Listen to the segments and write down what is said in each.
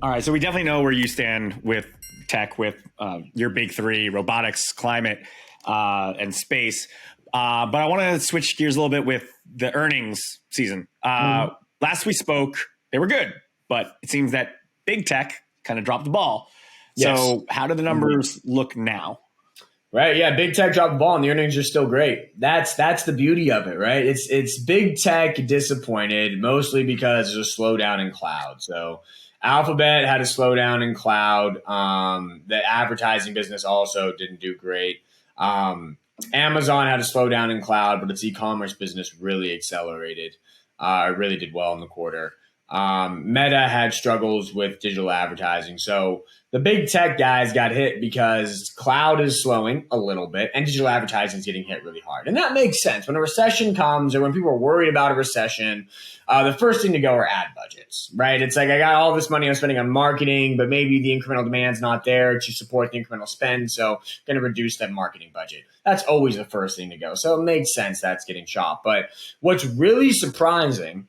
All right, so we definitely know where you stand with tech, with your big three: robotics, climate, and space. But I want to switch gears a little bit with the earnings season. Last we spoke, they were good, but it seems that big tech kind of dropped the ball. Yes. So how do the numbers look now? Right. Yeah. Big tech dropped the ball and the earnings are still great. That's the beauty of it, right? It's big tech disappointed mostly because there's a slowdown in cloud. So Alphabet had a slowdown in cloud. The advertising business also didn't do great. Amazon had a slowdown in cloud, but its e-commerce business really accelerated. It really did well in the quarter. Meta had struggles with digital advertising. So the big tech guys got hit because cloud is slowing a little bit and digital advertising is getting hit really hard. And that makes sense. When a recession comes or when people are worried about a recession, the first thing to go are ad budgets, right? It's like, I got all this money I'm spending on marketing, but maybe the incremental demand's not there to support the incremental spend. So I'm going to reduce that marketing budget. That's always the first thing to go. So it makes sense that's getting chopped. But what's really surprising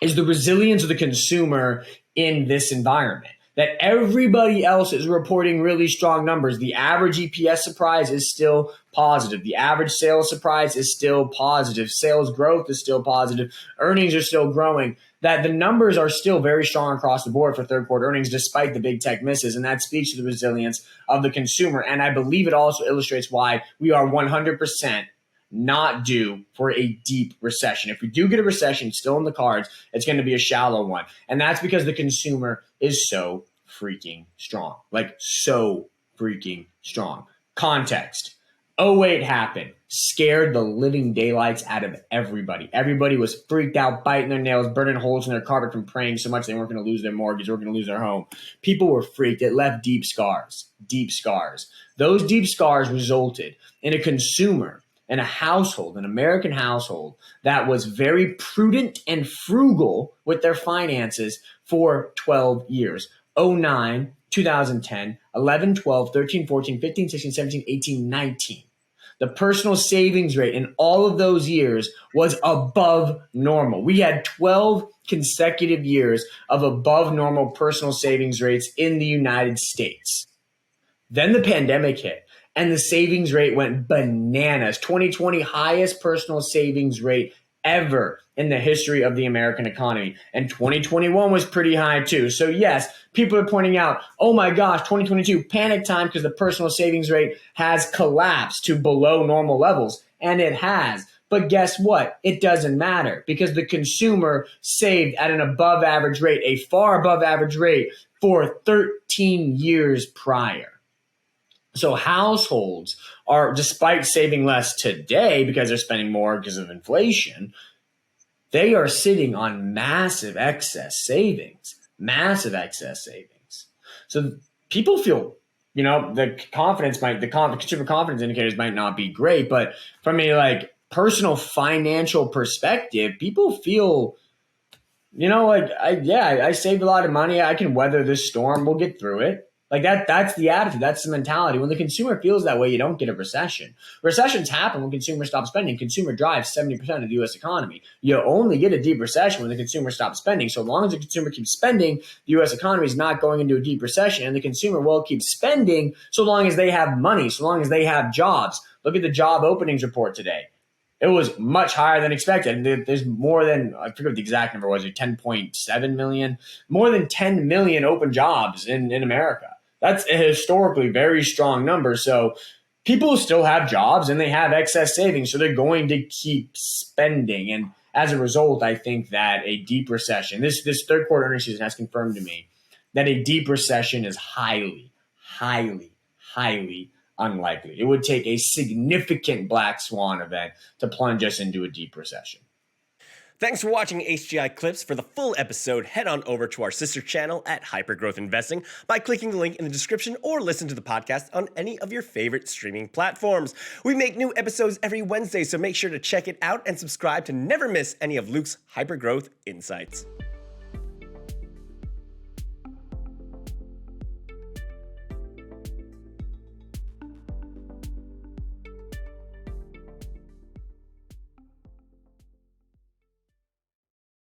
is the resilience of the consumer in this environment. That everybody else is reporting really strong numbers. The average EPS surprise is still positive. The average sales surprise is still positive. Sales growth is still positive. Earnings are still growing. That the numbers are still very strong across the board for third quarter earnings, despite the big tech misses. And that speaks to the resilience of the consumer. And I believe it also illustrates why we are 100% not due for a deep recession. If we do get a recession still in the cards, it's going to be a shallow one. And that's because the consumer is so freaking strong. Like, so freaking strong. Context. '08 happened. Scared the living daylights out of everybody. Everybody was freaked out, biting their nails, burning holes in their carpet from praying so much they weren't going to lose their mortgage or going to lose their home. People were freaked. It left deep scars. Deep scars. Those deep scars resulted in a consumer, in a household, an American household, that was very prudent and frugal with their finances for 12 years. 09, 2010, 11, 12, 13, 14, 15, 16, 17, 18, 19. The personal savings rate in all of those years was above normal. We had 12 consecutive years of above normal personal savings rates in the United States. Then the pandemic hit. And the savings rate went bananas. 2020, highest personal savings rate ever in the history of the American economy. And 2021 was pretty high too. So yes, people are pointing out, oh my gosh, 2022, panic time because the personal savings rate has collapsed to below normal levels. And it has. But guess what? It doesn't matter because the consumer saved at an above average rate, a far above average rate for 13 years prior. So households are, despite saving less today because they're spending more because of inflation, they are sitting on massive excess savings. So people feel, the consumer confidence indicators might not be great, but from a personal financial perspective, people feel, I saved a lot of money. I can weather this storm. We'll get through it. That's the attitude. That's the mentality. When the consumer feels that way, you don't get a recession. Recessions happen when consumers stop spending. Consumer drives 70% of the U.S. economy. You only get a deep recession when the consumer stops spending. So long as the consumer keeps spending, the U.S. economy is not going into a deep recession, and the consumer will keep spending so long as they have money, so long as they have jobs. Look at the job openings report today. It was much higher than expected. There's more than, I forget what the exact number was, 10.7 million, more than 10 million open jobs in America. That's a historically very strong number. So people still have jobs and they have excess savings, so they're going to keep spending. And as a result, I think that a deep recession, this third quarter earnings season has confirmed to me that a deep recession is highly, highly, highly unlikely. It would take a significant black swan event to plunge us into a deep recession. Thanks for watching HGI Clips. For the full episode, head on over to our sister channel at Hypergrowth Investing by clicking the link in the description or listen to the podcast on any of your favorite streaming platforms. We make new episodes every Wednesday, so make sure to check it out and subscribe to never miss any of Luke's Hypergrowth insights.